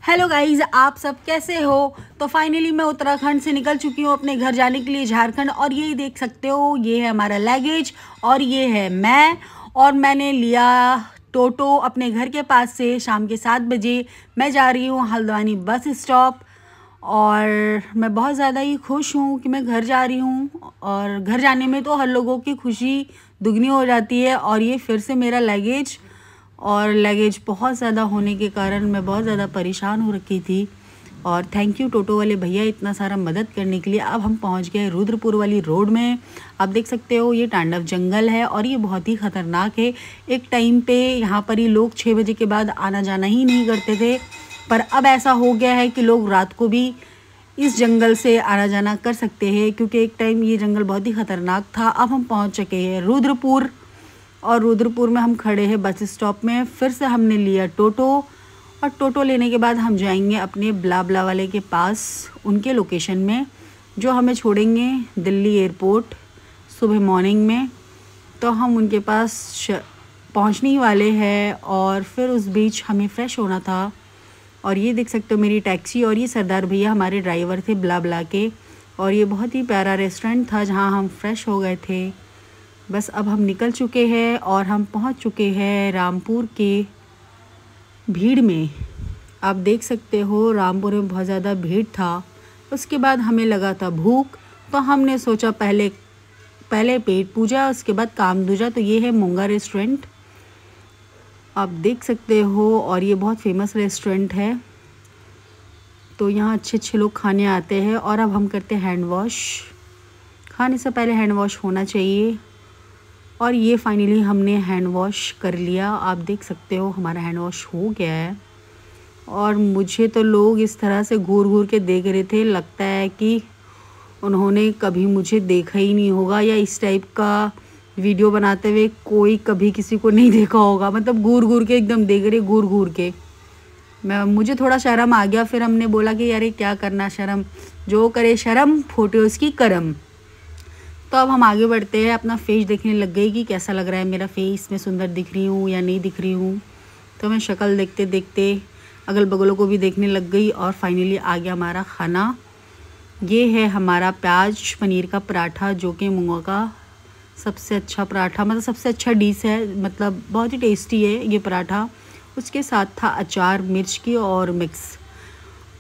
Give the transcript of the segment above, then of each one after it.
Hello guys, आप सब कैसे हो। तो फाइनली मैं उत्तराखंड से निकल चुकी हूँ अपने घर जाने के लिए झारखंड। और ये देख सकते हो, ये है हमारा लगेज और ये है मैं। और मैंने लिया टोटो अपने घर के पास से। शाम के 7 बजे मैं जा रही हूँ हल्द्वानी बस स्टॉप। और मैं बहुत ज़्यादा ही खुश हूँ कि मैं घर जा रही हूँ। और घर जाने में तो हर लोगों की खुशी दुगनी हो जाती है। और ये फिर से मेरा लगेज बहुत ज़्यादा होने के कारण मैं बहुत ज़्यादा परेशान हो रखी थी। और थैंक यू टोटो वाले भैया इतना सारा मदद करने के लिए। अब हम पहुंच गए रुद्रपुर वाली रोड में। आप देख सकते हो ये तांडव जंगल है और ये बहुत ही ख़तरनाक है। एक टाइम पे यहाँ पर ही लोग 6 बजे के बाद आना जाना ही नहीं करते थे, पर अब ऐसा हो गया है कि लोग रात को भी इस जंगल से आना जाना कर सकते हैं, क्योंकि एक टाइम ये जंगल बहुत ही ख़तरनाक था। अब हम पहुँच चुके हैं रुद्रपुर। और रुद्रपुर में हम खड़े हैं बस स्टॉप में। फिर से हमने लिया टोटो और टोटो लेने के बाद हम जाएंगे अपने ब्ला वाले के पास, उनके लोकेशन में, जो हमें छोड़ेंगे दिल्ली एयरपोर्ट सुबह मॉर्निंग में। तो हम उनके पास पहुंचने ही वाले हैं और फिर उस बीच हमें फ़्रेश होना था। और ये देख सकते हो मेरी टैक्सी, और ये सरदार भैया हमारे ड्राइवर थे ब्ला के। और ये बहुत ही प्यारा रेस्टोरेंट था जहाँ हम फ्रेश हो गए थे। बस अब हम निकल चुके हैं और हम पहुंच चुके हैं रामपुर के भीड़ में। आप देख सकते हो रामपुर में बहुत ज़्यादा भीड़ था। उसके बाद हमें लगा था भूख, तो हमने सोचा पहले पेट पूजा उसके बाद काम दूजा। तो ये है मूंगा रेस्टोरेंट, आप देख सकते हो। और ये बहुत फेमस रेस्टोरेंट है, तो यहाँ अच्छे लोग खाने आते हैं। और अब हम करते हैं हैंड वॉश। खाने से पहले हैंड वॉश होना चाहिए। और ये फाइनली हमने हैंड वॉश कर लिया। आप देख सकते हो हमारा हैंड वॉश हो गया है। और मुझे तो लोग इस तरह से घूर के देख रहे थे, लगता है कि उन्होंने कभी मुझे देखा ही नहीं होगा, या इस टाइप का वीडियो बनाते हुए कोई कभी किसी को नहीं देखा होगा। मतलब घूर के एकदम देख रहे, घूर के। मुझे थोड़ा शर्म आ गया। फिर हमने बोला कि यार क्या करना, शर्म जो करे शर्म फूटे उसकी करम। तो अब हम आगे बढ़ते हैं। अपना फेस देखने लग गई कि कैसा लग रहा है मेरा फेस, मैं सुंदर दिख रही हूँ या नहीं दिख रही हूँ। तो मैं शक्ल देखते देखते अगल बगलों को भी देखने लग गई। और फाइनली आ गया हमारा खाना। ये है हमारा प्याज पनीर का पराठा, जो कि मूंगा का सबसे अच्छा पराठा, मतलब सबसे अच्छा डिश है। मतलब बहुत ही टेस्टी है ये पराठा। उसके साथ था अचार मिर्च की और मिक्स।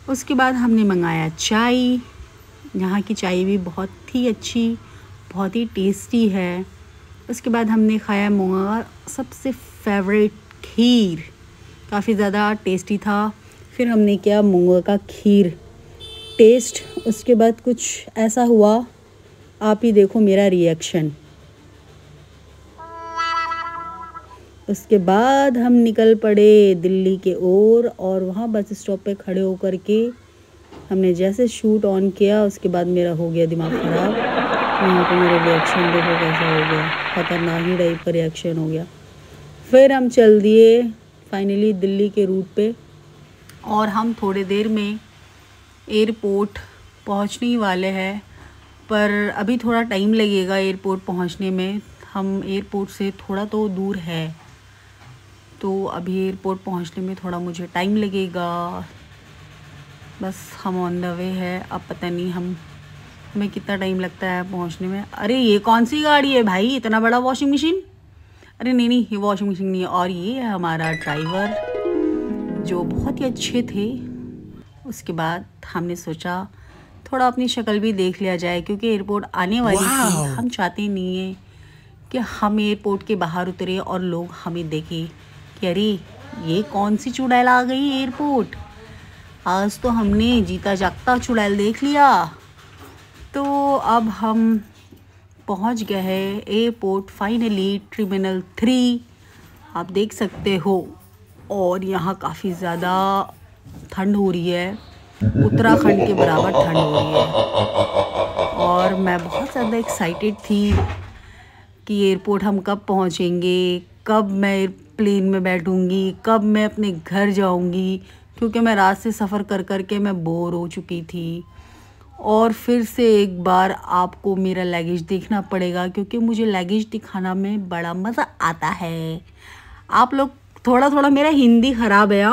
उसके बाद हमने मंगाया चाय। यहाँ की चाय भी बहुत ही अच्छी, बहुत ही टेस्टी है। उसके बाद हमने खाया मूंगा का सबसे फेवरेट खीर, काफ़ी ज़्यादा टेस्टी था। फिर हमने किया मूंगा का खीर टेस्ट। उसके बाद कुछ ऐसा हुआ, आप ही देखो मेरा रिएक्शन। उसके बाद हम निकल पड़े दिल्ली के ओर। और वहाँ बस स्टॉप पे खड़े होकर के हमने जैसे शूट ऑन किया, उसके बाद मेरा हो गया दिमाग ख़राब। यहाँ पे मेरा रिएक्शन देखो कैसा हो गया, खतरनाक ही टाइप का रिएक्शन हो गया। फिर हम चल दिए फाइनली दिल्ली के रूट पे। और हम थोड़ी देर में एयरपोर्ट पहुँचने ही वाले हैं, पर अभी थोड़ा टाइम लगेगा एयरपोर्ट पहुँचने में। हम एयरपोर्ट से थोड़ा तो दूर है, तो अभी एयरपोर्ट पहुँचने में थोड़ा मुझे टाइम लगेगा। बस हम ऑन द वे है। अब पता नहीं हमें कितना टाइम लगता है पहुँचने में। अरे ये कौन सी गाड़ी है भाई, इतना बड़ा वॉशिंग मशीन। अरे नहीं ये वॉशिंग मशीन नहीं है। और ये है हमारा ड्राइवर, जो बहुत ही अच्छे थे। उसके बाद हमने सोचा थोड़ा अपनी शक्ल भी देख लिया जाए, क्योंकि एयरपोर्ट आने वाली थी। हम चाहते नहीं हैं कि हम एयरपोर्ट के बाहर उतरे और लोग हमें देखें कि अरे ये कौन सी चुड़ैल आ गई एयरपोर्ट। आज तो हमने जीता जागता चुड़ैल देख लिया। तो अब हम पहुंच गए हैं एयरपोर्ट फाइनली, टर्मिनल 3 आप देख सकते हो। और यहाँ काफ़ी ज़्यादा ठंड हो रही है, उत्तराखंड के बराबर ठंड हो रही है। और मैं बहुत ज़्यादा एक्साइटेड थी कि एयरपोर्ट हम कब पहुँचेंगे, कब मैं प्लेन में बैठूँगी, कब मैं अपने घर जाऊँगी, क्योंकि मैं रात से सफ़र कर के मैं बोर हो चुकी थी। और फिर से एक बार आपको मेरा लगेज देखना पड़ेगा, क्योंकि मुझे लगेज दिखाना में बड़ा मज़ा आता है। आप लोग थोड़ा मेरा हिंदी ख़राब है,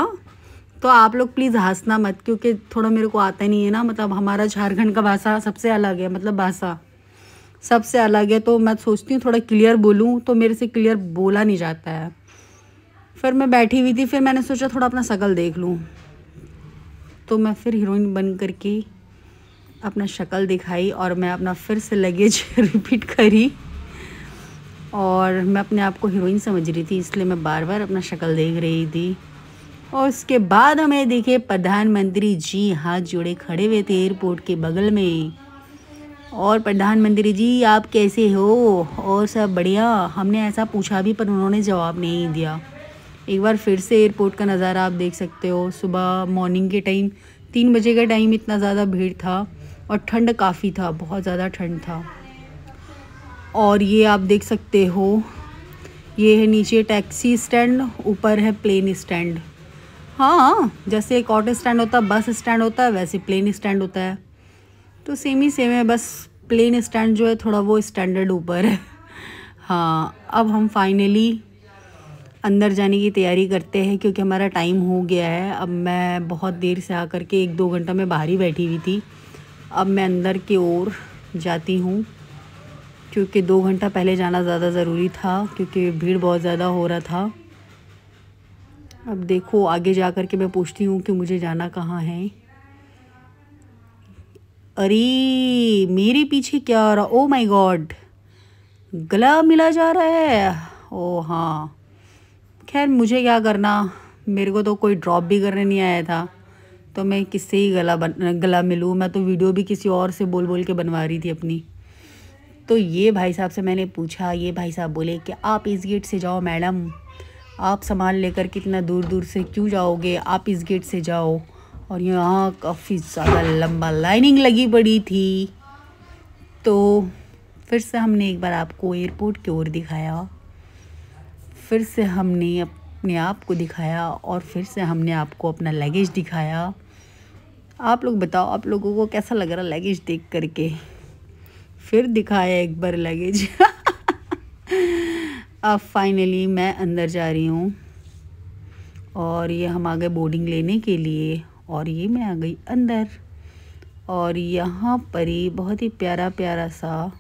तो आप लोग प्लीज़ हंसना मत, क्योंकि थोड़ा मेरे को आता नहीं है ना, मतलब हमारा झारखंड का भाषा सबसे अलग है, मतलब भाषा सबसे अलग है, तो मैं सोचती हूँ थोड़ा क्लियर बोलूँ, तो मेरे से क्लियर बोला नहीं जाता है। फिर मैं बैठी हुई थी, फिर मैंने सोचा थोड़ा अपना शक्ल देख लूँ, तो मैं फिर हीरोइन बन करके अपना शक्ल दिखाई और मैं अपना फिर से लगेज रिपीट करी। और मैं अपने आप को हीरोइन समझ रही थी, इसलिए मैं बार बार अपना शक्ल देख रही थी। और उसके बाद हमें देखे प्रधानमंत्री जी हाथ जोड़े खड़े हुए थे एयरपोर्ट के बगल में। और प्रधानमंत्री जी आप कैसे हो, और सब बढ़िया, हमने ऐसा पूछा भी पर उन्होंने जवाब नहीं दिया। एक बार फिर से एयरपोर्ट का नज़ारा आप देख सकते हो। सुबह मॉर्निंग के टाइम 3 बजे का टाइम इतना ज़्यादा भीड़ था और ठंड काफ़ी था, बहुत ज़्यादा ठंड था। और ये आप देख सकते हो, ये है नीचे टैक्सी स्टैंड, ऊपर है प्लेन स्टैंड। हाँ, जैसे एक ऑटो स्टैंड होता है, बस स्टैंड होता है, वैसे प्लेन स्टैंड होता है, तो सेम ही सेम है, बस प्लेन स्टैंड जो है थोड़ा वो स्टैंडर्ड ऊपर है। हाँ, अब हम फाइनली अंदर जाने की तैयारी करते हैं, क्योंकि हमारा टाइम हो गया है। अब मैं बहुत देर से आकर के 1-2 घंटा में बाहर ही बैठी हुई थी, अब मैं अंदर की ओर जाती हूँ, क्योंकि 2 घंटा पहले जाना ज़्यादा ज़रूरी था, क्योंकि भीड़ बहुत ज़्यादा हो रहा था। अब देखो आगे जा कर के मैं पूछती हूँ कि मुझे जाना कहाँ है। अरे मेरे पीछे क्या हो रहा, ओ माय गॉड, गला मिला जा रहा है। ओ हाँ, खैर मुझे क्या करना, मेरे को तो कोई ड्रॉप भी करने नहीं आया था, तो मैं किससे ही गला मिलूँ। मैं तो वीडियो भी किसी और से बोल बोल के बनवा रही थी अपनी। तो ये भाई साहब से मैंने पूछा, ये भाई साहब बोले कि आप इस गेट से जाओ मैडम, आप सामान लेकर कितना दूर दूर से क्यों जाओगे, आप इस गेट से जाओ। और यहाँ काफ़ी ज़्यादा लंबा लाइनिंग लगी पड़ी थी। तो फिर से हमने एक बार आपको एयरपोर्ट की ओर दिखाया, फिर से हमने अपने आप को दिखाया, और फिर से हमने आपको अपना लगेज दिखाया। आप लोग बताओ, आप लोगों को कैसा लग रहा लगेज देख करके। फिर दिखाया एक बार लगेज। अब फाइनली मैं अंदर जा रही हूँ, और ये हम आ गए बोर्डिंग लेने के लिए, और ये मैं आ गई अंदर। और यहाँ पर ही बहुत ही प्यारा प्यारा सा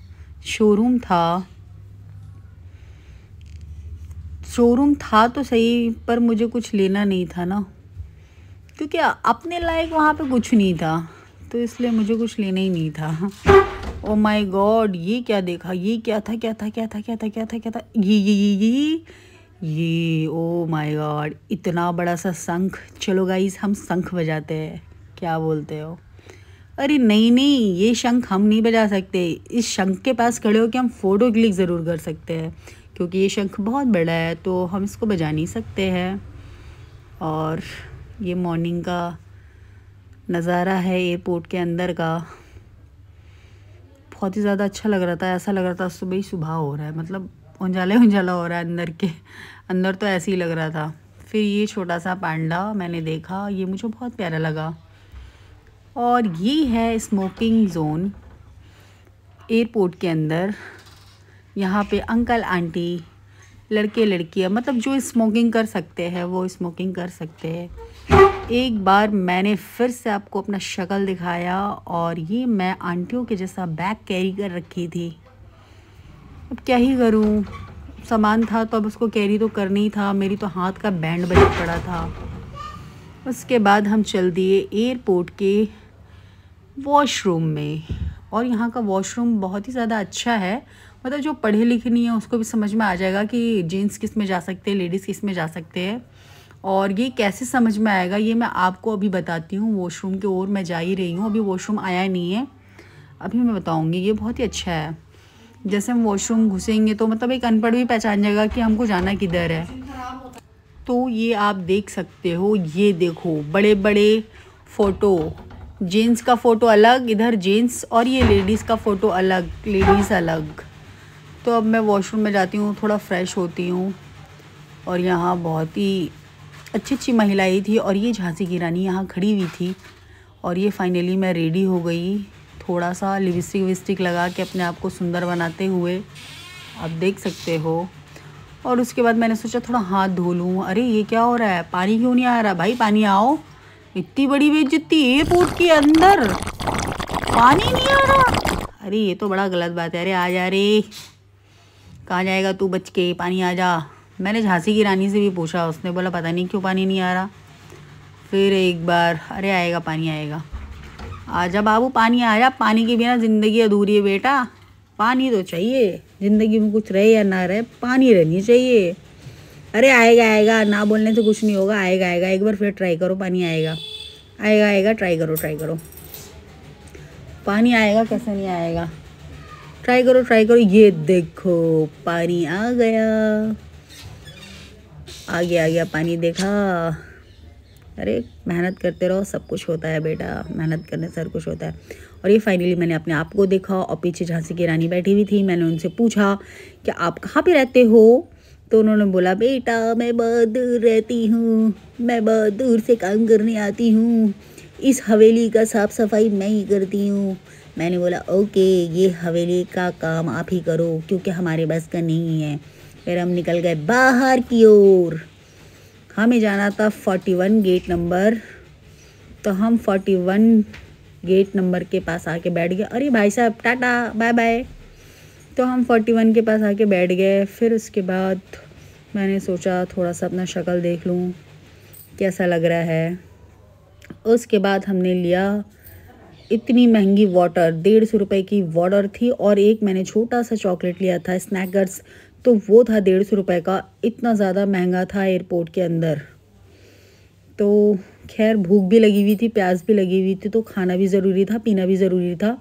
शोरूम था। शोरूम था तो सही, पर मुझे कुछ लेना नहीं था ना, क्योंकि अपने लायक वहाँ पे कुछ नहीं था, तो इसलिए मुझे कुछ लेना ही नहीं था। ओ माय गॉड, ये क्या देखा, ये क्या था, क्या था, क्या था, क्या था, क्या था, क्या था, ये ओ माय गॉड, इतना बड़ा सा शंख। चलो गाइस हम शंख बजाते हैं, क्या बोलते हो। अरे नहीं नहीं, ये शंख हम नहीं बजा सकते, इस शंख के पास खड़े होकर हम फ़ोटो क्लिक ज़रूर कर सकते हैं, क्योंकि ये शंख बहुत बड़ा है, तो हम इसको बजा नहीं सकते हैं। और ये मॉर्निंग का नज़ारा है एयरपोर्ट के अंदर का, बहुत ही ज़्यादा अच्छा लग रहा था। ऐसा लग रहा था सुबह ही सुबह हो रहा है, मतलब उजाला उजाला हो रहा है अंदर के अंदर, तो ऐसे ही लग रहा था। फिर ये छोटा सा पांडा मैंने देखा, ये मुझे बहुत प्यारा लगा। और ये है स्मोकिंग जोन एयरपोर्ट के अंदर। यहाँ पे अंकल आंटी, लड़के लड़कियाँ, मतलब जो स्मोकिंग कर सकते हैं वो स्मोकिंग कर सकते हैं। एक बार मैंने फिर से आपको अपना शक्ल दिखाया, और ये मैं आंटियों के जैसा बैग कैरी कर रखी थी। अब क्या ही करूँ, सामान था तो अब उसको कैरी तो करना ही था, मेरी तो हाथ का बैंड बजा पड़ा था। उसके बाद हम चल दिए एयरपोर्ट के वॉशरूम में, और यहाँ का वॉशरूम बहुत ही ज़्यादा अच्छा है, मतलब जो पढ़े लिखे नहीं है उसको भी समझ में आ जाएगा कि जेंट्स किस में जा सकते हैं, लेडीज़ किस में जा सकते हैं। और ये कैसे समझ में आएगा ये मैं आपको अभी बताती हूँ। वॉशरूम की ओर मैं जा ही रही हूँ, अभी वॉशरूम आया नहीं है, अभी मैं बताऊँगी। ये बहुत ही अच्छा है, जैसे हम वॉशरूम घुसेंगे तो मतलब एक अनपढ़ भी पहचान जाएगा कि हमको जाना किधर है। तो ये आप देख सकते हो, ये देखो बड़े बड़े फ़ोटो, जेंट्स का फ़ोटो अलग इधर जेंट्स, और ये लेडीज़ का फ़ोटो अलग, लेडीज़ अलग। तो अब मैं वॉशरूम में जाती हूँ, थोड़ा फ्रेश होती हूँ। और यहाँ बहुत ही अच्छी अच्छी महिलाएं थी, और ये झांसी की रानी यहाँ खड़ी हुई थी। और ये फाइनली मैं रेडी हो गई, थोड़ा सा लिपस्टिक विस्टिक लगा के अपने आप को सुंदर बनाते हुए, आप देख सकते हो। और उसके बाद मैंने सोचा थोड़ा हाथ धो लूँ। अरे ये क्या हो रहा है, पानी क्यों नहीं आ रहा भाई, पानी आओ। इतनी बड़ी बेइज्जती एयरपोर्ट के अंदर, पानी नहीं आ रहा। अरे ये तो बड़ा गलत बात है। अरे आ जा रे, कहाँ जाएगा तू, बच के पानी आ जा। मैंने झांसी की रानी से भी पूछा, उसने बोला पता नहीं क्यों पानी नहीं आ रहा। फिर एक बार, अरे आएगा पानी आएगा, आजा बाबू पानी आजा, पानी के बिना ज़िंदगी अधूरी है बेटा। पानी तो चाहिए ज़िंदगी में, कुछ रहे या ना रहे पानी रहनी चाहिए। अरे आएगा आएगा, ना बोलने से कुछ नहीं होगा, आएगा आएगा। एक बार फिर ट्राई करो, पानी आएगा आएगा आएगा, ट्राई करो पानी आएगा, कैसे नहीं आएगा, ट्राई करो। ये देखो पानी आ गया, आ गया पानी, देखा। अरे मेहनत करते रहो, सब कुछ होता है बेटा, मेहनत करने से हर कुछ होता है। और ये फाइनली मैंने अपने आप को देखा और पीछे झांसी की रानी बैठी हुई थी। मैंने उनसे पूछा कि आप कहाँ पे रहते हो, तो उन्होंने बोला बेटा मैं बहुत दूर रहती हूँ, मैं बहुत दूर से काम करने आती हूँ, इस हवेली का साफ़ सफाई मैं ही करती हूँ। मैंने बोला ओके, ये हवेली का काम आप ही करो क्योंकि हमारे बस का नहीं है। फिर हम निकल गए बाहर की ओर। हमें जाना था 41 गेट नंबर, तो हम 41 गेट नंबर के पास आके बैठ गए। अरे भाई साहब टाटा बाय बाय। तो हम 41 के पास आके बैठ गए। फिर उसके बाद मैंने सोचा थोड़ा सा अपना शक्ल देख लूँ कैसा लग रहा है। उसके बाद हमने लिया इतनी महंगी वाटर, 150 रुपये की वाटर थी, और एक मैंने छोटा सा चॉकलेट लिया था स्नैकर्स, तो वो था 150 रुपये का। इतना ज़्यादा महंगा था एयरपोर्ट के अंदर। तो खैर भूख भी लगी हुई थी, प्यास भी लगी हुई थी, तो खाना भी ज़रूरी था, पीना भी ज़रूरी था,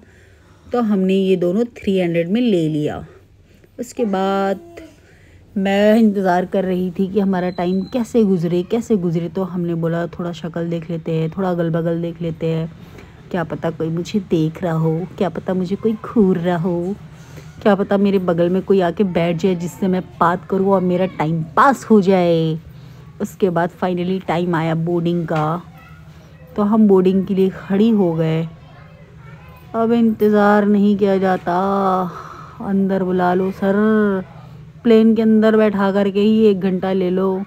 तो हमने ये दोनों 300 में ले लिया। उसके बाद मैं इंतज़ार कर रही थी कि हमारा टाइम कैसे गुज़रे। तो हमने बोला थोड़ा शक्ल देख लेते हैं, थोड़ा अगल बगल देख लेते हैं, क्या पता कोई मुझे देख रहा हो, क्या पता मुझे कोई घूर रहा हो, क्या पता मेरे बगल में कोई आके बैठ जाए जिससे मैं बात करूँ और मेरा टाइम पास हो जाए। उसके बाद फाइनली टाइम आया बोर्डिंग का, तो हम बोर्डिंग के लिए खड़ी हो गए। अब इंतज़ार नहीं किया जाता, अंदर बुला लो सर, प्लेन के अंदर बैठा करके ही 1 घंटा ले लो,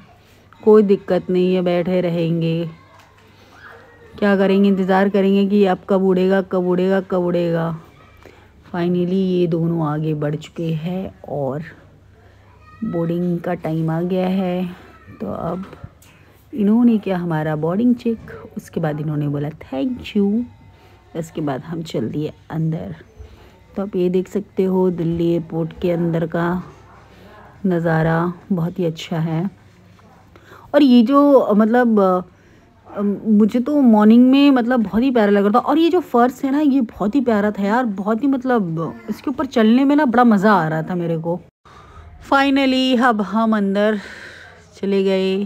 कोई दिक्कत नहीं है, बैठे रहेंगे। क्या करेंगे, इंतज़ार करेंगे कि अब कब उड़ेगा। फाइनली ये दोनों आगे बढ़ चुके हैं और बोर्डिंग का टाइम आ गया है। तो अब इन्होंने किया हमारा बोर्डिंग चेक, उसके बाद इन्होंने बोला थैंक यू। उसके बाद हम चल दिए अंदर। तो आप ये देख सकते हो दिल्ली एयरपोर्ट के अंदर का नज़ारा बहुत ही अच्छा है। और ये जो मतलब मुझे तो मॉर्निंग में मतलब बहुत ही प्यारा लग रहा था। और ये जो फर्श है ना, ये बहुत ही प्यारा था यार, बहुत ही मतलब इसके ऊपर चलने में ना बड़ा मज़ा आ रहा था मेरे को। फाइनली अब हम अंदर चले गए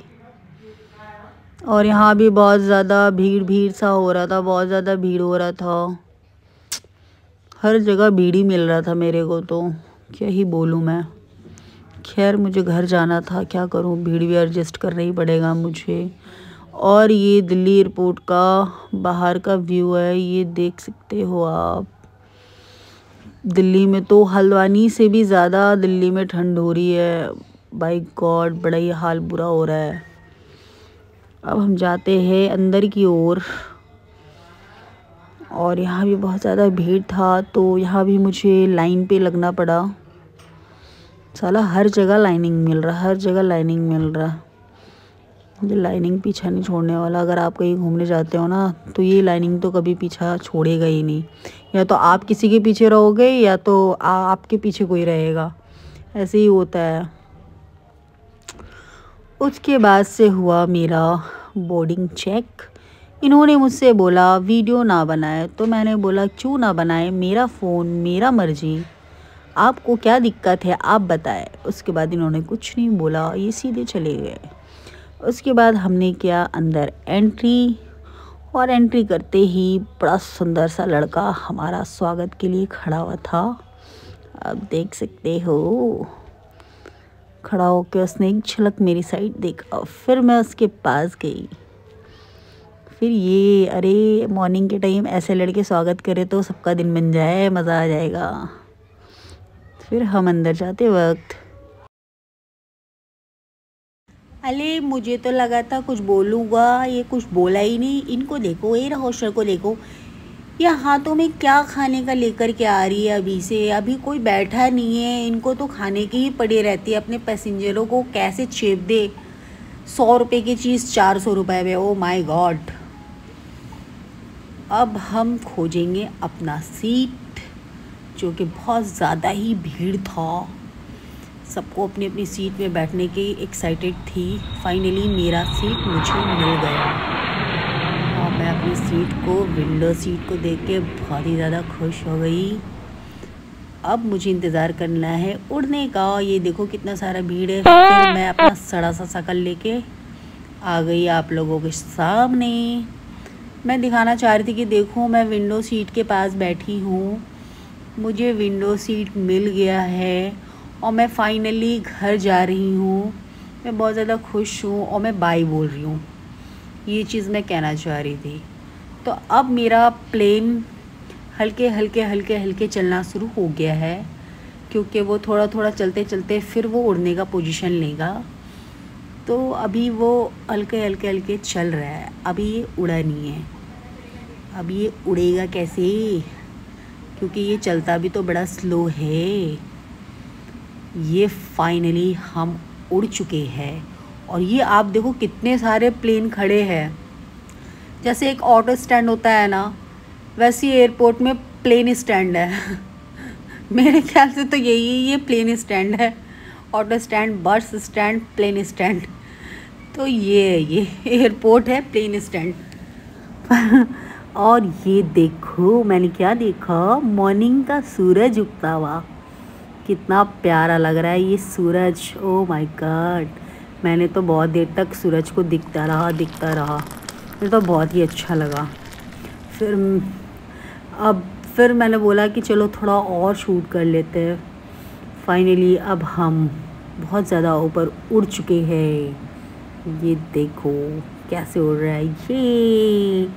और यहाँ भी बहुत ज़्यादा भीड़ सा हो रहा था, बहुत ज़्यादा भीड़ हो रहा था, हर जगह भीड़ ही मिल रहा था मेरे को, तो क्या ही बोलूँ मैं। खैर मुझे घर जाना था, क्या करूँ, भीड़ भी एडजस्ट करना ही पड़ेगा मुझे। और ये दिल्ली एयरपोर्ट का बाहर का व्यू है, ये देख सकते हो आप। दिल्ली में तो हल्द्वानी से भी ज़्यादा दिल्ली में ठंड हो रही है, बाय गॉड बड़ा ही हाल बुरा हो रहा है। अब हम जाते हैं अंदर की ओर और यहाँ भी बहुत ज़्यादा भीड़ था, तो यहाँ भी मुझे लाइन पे लगना पड़ा। साला हर जगह लाइनिंग मिल रहा। ये लाइनिंग पीछा नहीं छोड़ने वाला। अगर आप कहीं घूमने जाते हो ना, तो ये लाइनिंग तो कभी पीछा छोड़ेगा ही नहीं। या तो आप किसी के पीछे रहोगे या तो आपके पीछे कोई रहेगा, ऐसे ही होता है। उसके बाद से हुआ मेरा बोर्डिंग चेक। इन्होंने मुझसे बोला वीडियो ना बनाए, तो मैंने बोला क्यों ना बनाए, मेरा फ़ोन मेरा मर्जी, आपको क्या दिक्कत है आप बताएं। उसके बाद इन्होंने कुछ नहीं बोला, ये सीधे चले गए। उसके बाद हमने किया अंदर एंट्री, और एंट्री करते ही बड़ा सुंदर सा लड़का हमारा स्वागत के लिए खड़ा हुआ था। आप देख सकते हो, खड़ा होकर उसने एक झलक मेरी साइड देखा, फिर मैं उसके पास गई। फिर ये अरे मॉर्निंग के टाइम ऐसे लड़के स्वागत करे तो सबका दिन बन जाए, मज़ा आ जाएगा। फिर हम अंदर जाते वक्त अरे मुझे तो लगा था कुछ बोलूँगा, ये कुछ बोला ही नहीं। इनको देखो, एयर होस्टर को देखो, ये हाथों में क्या खाने का लेकर के आ रही है। अभी से अभी कोई बैठा नहीं है, इनको तो खाने की ही पड़ी रहती है। अपने पैसेंजरों को कैसे चेप दे। 100 रुपये की चीज़ 400 रुपये में, ओ माय गॉड। अब हम खोजेंगे अपना सीट, जो कि बहुत ज़्यादा ही भीड़ था। सबको अपनी अपनी सीट में बैठने की एक्साइटेड थी। फाइनली मेरा सीट मुझे मिल गया और मैं अपनी सीट को, विंडो सीट को देख के बहुत ही ज़्यादा खुश हो गई। अब मुझे इंतज़ार करना है उड़ने का। ये देखो कितना सारा भीड़ है। फिर मैं अपना सड़ा सा शकल लेके आ गई आप लोगों के सामने। मैं दिखाना चाह रही थी कि देखो मैं विंडो सीट के पास बैठी हूँ, मुझे विंडो सीट मिल गया है और मैं फाइनली घर जा रही हूँ। मैं बहुत ज़्यादा खुश हूँ और मैं बाय बोल रही हूँ। ये चीज़ मैं कहना चाह रही थी। तो अब मेरा प्लेन हल्के हल्के चलना शुरू हो गया है, क्योंकि वो थोड़ा थोड़ा चलते चलते फिर वो उड़ने का पोजीशन लेगा। तो अभी वो हल्के हल्के चल रहा है, अभी ये उड़ा नहीं है। अब ये उड़ेगा कैसे, क्योंकि ये चलता भी तो बड़ा स्लो है। ये फाइनली हम उड़ चुके हैं और ये आप देखो कितने सारे प्लेन खड़े हैं। जैसे एक ऑटो स्टैंड होता है ना, वैसे एयरपोर्ट में प्लेन स्टैंड है। मेरे ख्याल से तो ये प्लेन स्टैंड है। Auto stand, bus stand, plane stand. तो ये एयरपोर्ट है, प्लेन स्टैंड। और ये देखो मैंने क्या देखा, मॉर्निंग का सूरज उगता हुआ। कितना प्यारा लग रहा है ये सूरज, ओ माय गॉड। मैंने तो बहुत देर तक सूरज को दिखता रहा। मुझे तो बहुत ही अच्छा लगा। फिर मैंने बोला कि चलो थोड़ा और शूट कर लेते हैं। फाइनली अब हम बहुत ज़्यादा ऊपर उड़ चुके हैं। ये देखो कैसे उड़ रहा है ये।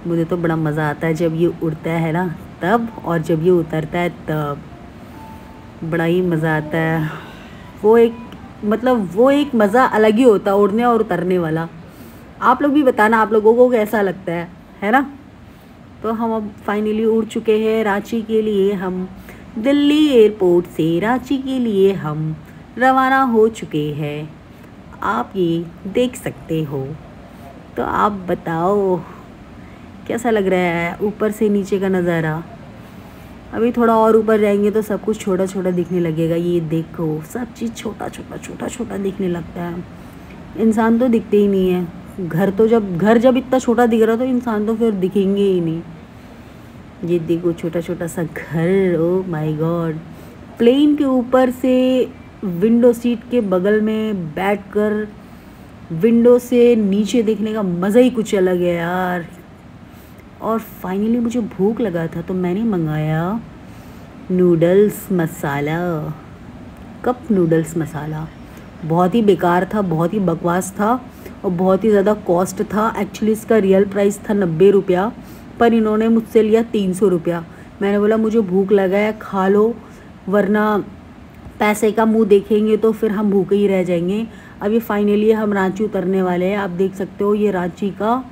मुझे तो बड़ा मज़ा आता है जब ये उड़ता है ना तब, और जब ये उतरता है तब बड़ा ही मज़ा आता है। वो एक मज़ा अलग ही होता है, उड़ने और उतरने वाला। आप लोग भी बताना आप लोगों को कैसा लगता है ना। तो हम अब फाइनली उड़ चुके हैं रांची के लिए। हम दिल्ली एयरपोर्ट से रांची के लिए हम रवाना हो चुके हैं। आप ये देख सकते हो। तो आप बताओ कैसा लग रहा है ऊपर से नीचे का नज़ारा। अभी थोड़ा और ऊपर जाएंगे तो सब कुछ छोटा छोटा दिखने लगेगा। ये देखो सब चीज़ छोटा छोटा दिखने लगता है। इंसान तो दिखते ही नहीं है। घर जब इतना छोटा दिख रहा तो इंसान तो फिर दिखेंगे ही नहीं। ये देखो छोटा छोटा सा घर, ओ माय गॉड। प्लेन के ऊपर से विंडो सीट के बगल में बैठकर विंडो से नीचे देखने का मज़ा ही कुछ अलग है यार। और फाइनली मुझे भूख लगा था तो मैंने मंगाया नूडल्स मसाला, कप नूडल्स मसाला। बहुत ही बेकार था, बहुत ही बकवास था और बहुत ही ज़्यादा कॉस्ट था। एक्चुअली इसका रियल प्राइस था 90 रुपया, पर इन्होंने मुझसे लिया 300 रुपया। मैंने बोला मुझे भूख लगा है, खा लो, वरना पैसे का मुंह देखेंगे तो फिर हम भूखे ही रह जाएंगे। अभी फाइनली हम रांची उतरने वाले हैं। आप देख सकते हो ये रांची का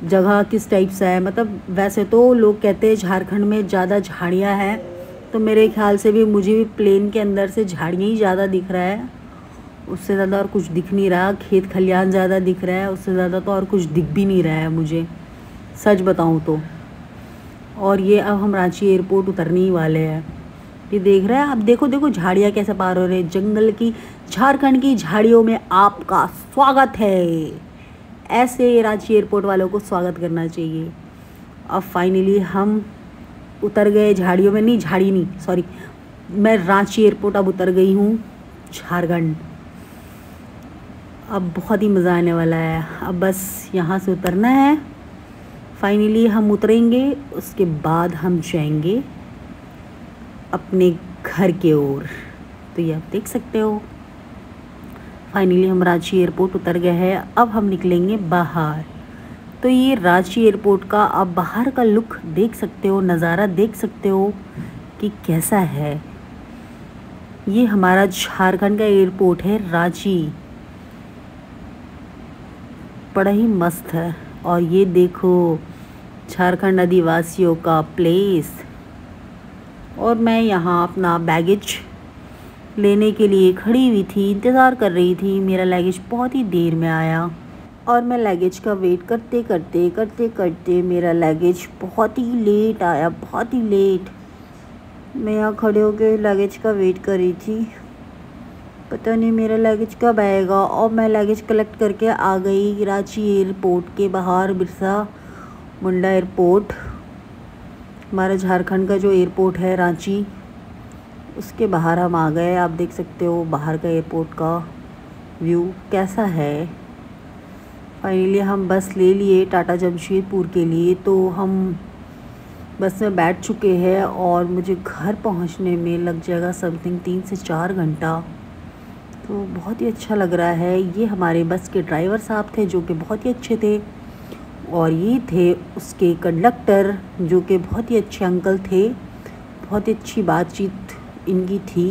जगह किस टाइप से है। मतलब वैसे तो लोग कहते हैं झारखंड में ज़्यादा झाड़ियाँ हैं, तो मेरे ख्याल से भी मुझे भी प्लेन के अंदर से झाड़ियाँ ही ज़्यादा दिख रहा है। उससे ज़्यादा और कुछ दिख नहीं रहा। खेत खलियान ज़्यादा दिख रहा है, उससे ज़्यादा तो और कुछ दिख भी नहीं रहा है मुझे, सच बताऊँ तो। और ये अब हम रांची एयरपोर्ट उतरने ही वाले हैं। ये देख रहे हैं आप, देखो झाड़ियाँ कैसे पार हो रहे हैं। जंगल की, झारखंड की झाड़ियों में आपका स्वागत है। ऐसे रांची एयरपोर्ट वालों को स्वागत करना चाहिए। अब फाइनली हम उतर गए झाड़ियों में। सॉरी, मैं रांची एयरपोर्ट अब उतर गई हूँ, झारखंड। अब बहुत ही मज़ा आने वाला है। अब बस यहाँ से उतरना है। फाइनली हम उतरेंगे, उसके बाद हम जाएंगे अपने घर के ओर। तो ये आप देख सकते हो फाइनली हम रांची एयरपोर्ट उतर गए हैं। अब हम निकलेंगे बाहर। तो ये रांची एयरपोर्ट का आप बाहर का लुक देख सकते हो, नज़ारा देख सकते हो कि कैसा है। ये हमारा झारखंड का एयरपोर्ट है रांची। बड़ा ही मस्त है। और ये देखो झारखंड आदिवासियों का प्लेस। और मैं यहाँ अपना बैगेज लेने के लिए खड़ी हुई थी, इंतज़ार कर रही थी। मेरा लगेज बहुत ही देर में आया और मैं लगेज का वेट करते करते मेरा लगेज बहुत ही लेट आया, बहुत ही लेट। मैं यहाँ खड़े होके लगेज का वेट कर रही थी, पता नहीं मेरा लगेज कब आएगा। और मैं लगेज कलेक्ट करके आ गई रांची एयरपोर्ट के बाहर, बिरसा मुंडा एयरपोर्ट, हमारा झारखंड का जो एयरपोर्ट है रांची, उसके बाहर हम आ गए। आप देख सकते हो बाहर का एयरपोर्ट का व्यू कैसा है। फाइनली हम बस ले लिए टाटा जमशेदपुर के लिए, तो हम बस में बैठ चुके हैं और मुझे घर पहुंचने में लग जाएगा समथिंग 3 से 4 घंटा। तो बहुत ही अच्छा लग रहा है। ये हमारे बस के ड्राइवर साहब थे जो कि बहुत ही अच्छे थे, और ये थे उसके कंडक्टर जो कि बहुत ही अच्छे अंकल थे। बहुत ही अच्छी बातचीत इनकी थी।